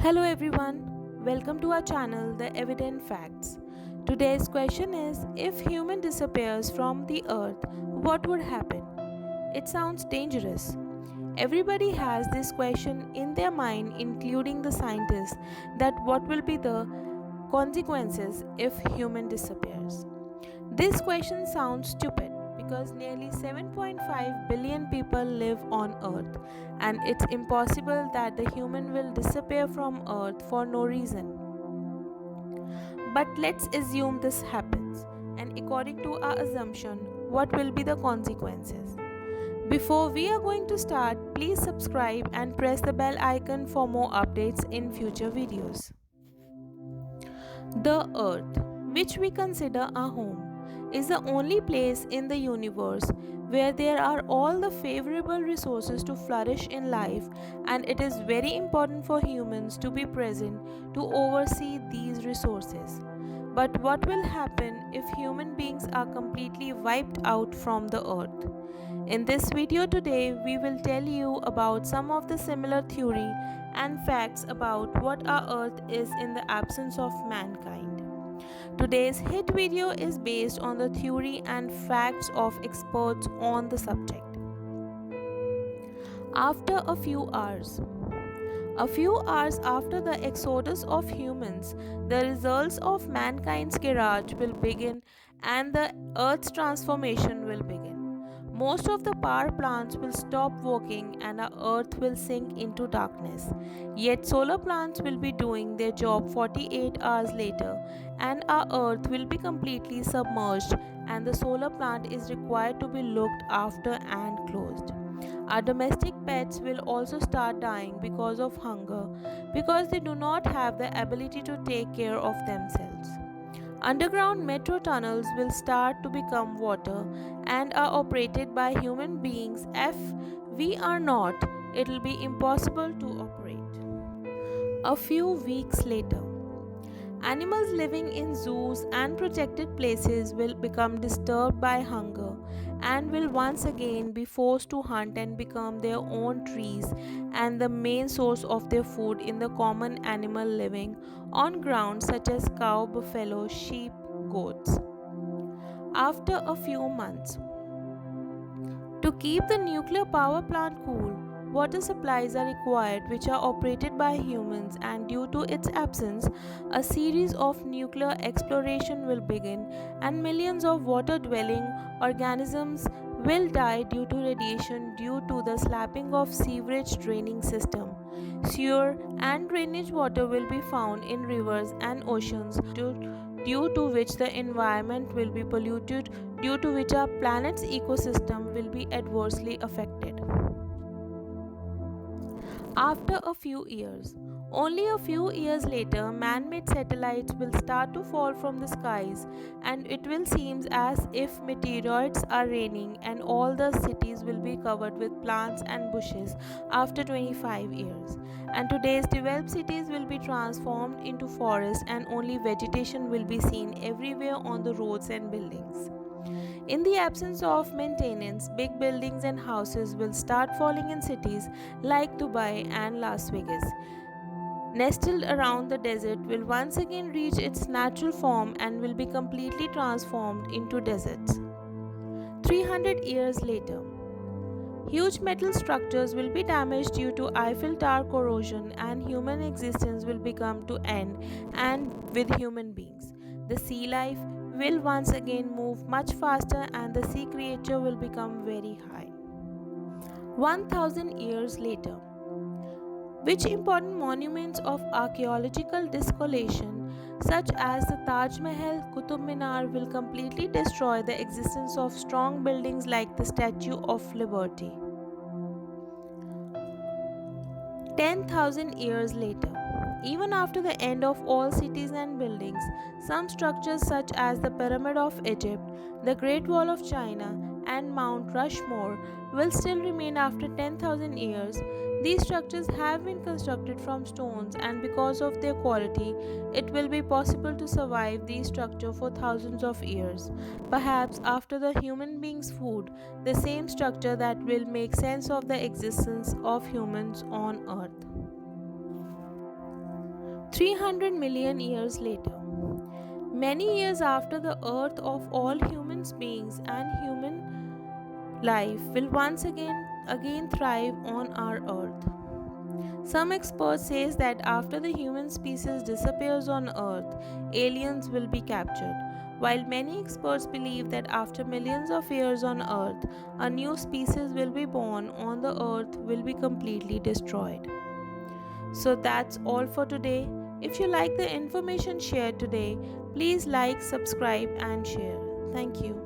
Hello everyone, welcome to our channel The Evident Facts. Today's question is, if human disappears from the earth, what would happen? It sounds dangerous. Everybody has this question in their mind, including the scientists, that what will be the consequences if human disappears? This question sounds stupid because nearly 7.5 billion people live on Earth, and it's impossible that the human will disappear from Earth for no reason. But let's assume this happens, and according to our assumption, what will be the consequences? Before we are going to start, please subscribe and press the bell icon for more updates in future videos. The Earth, which we consider our home, is the only place in the universe where there are all the favorable resources to flourish in life, and it is very important for humans to be present to oversee these resources. But what will happen if human beings are completely wiped out from the earth? In this video today, we will tell you about some of the similar theory and facts about what our earth is in the absence of mankind. Today's hit video is based on the theory and facts of experts on the subject. After a few hours after the exodus of humans, the results of mankind's garage will begin and the earth's transformation will begin. Most of the power plants will stop working and our earth will sink into darkness. Yet solar plants will be doing their job 48 hours later and our earth will be completely submerged, and the solar plant is required to be looked after and closed. Our domestic pets will also start dying because of hunger because they do not have the ability to take care of themselves. Underground metro tunnels will start to become water and are operated by human beings. If we are not, it will be impossible to operate. A few weeks later, animals living in zoos and protected places will become disturbed by hunger and will once again be forced to hunt and become their own trees and the main source of their food in the common animal living on ground such as cow, buffalo, sheep, goats. After a few months, to keep the nuclear power plant cool, water supplies are required which are operated by humans, and due to its absence, a series of nuclear exploration will begin and millions of water dwelling organisms will die due to radiation due to the slapping of sewage draining system. Sewer and drainage water will be found in rivers and oceans due to which the environment will be polluted, due to which our planet's ecosystem will be adversely affected. After a few years, only a few years later, man made satellites will start to fall from the skies, and it will seem as if meteorites are raining, and all the cities will be covered with plants and bushes after 25 years. And today's developed cities will be transformed into forests, and only vegetation will be seen everywhere on the roads and buildings. In the absence of maintenance, big buildings and houses will start falling in cities like Dubai and Las Vegas. Nestled around the desert will once again reach its natural form and will be completely transformed into deserts. 300 years later, huge metal structures will be damaged due to Eiffel Tower corrosion, and human existence will become to end, and with human beings. The sea life will once again move much faster and the sea creature will become very high. 1000 years later, which important monuments of archaeological discolation, such as the Taj Mahal, Qutub Minar, will completely destroy the existence of strong buildings like the Statue of Liberty. 10,000 years later, even after the end of all cities and buildings, some structures such as the Pyramid of Egypt, the Great Wall of China, and Mount Rushmore will still remain after 10,000 years. These structures have been constructed from stones, and because of their quality, it will be possible to survive these structures for thousands of years. Perhaps after the human being's food, the same structure that will make sense of the existence of humans on earth. 300 million years later. Many years after the earth of all human beings and human life will once again thrive on our earth. Some experts says that after the human species disappears on earth, aliens will be captured, while many experts believe that after millions of years on earth, a new species will be born on the earth will be completely destroyed. So that's all for today. If you like the information shared today, please like, subscribe and share. Thank you.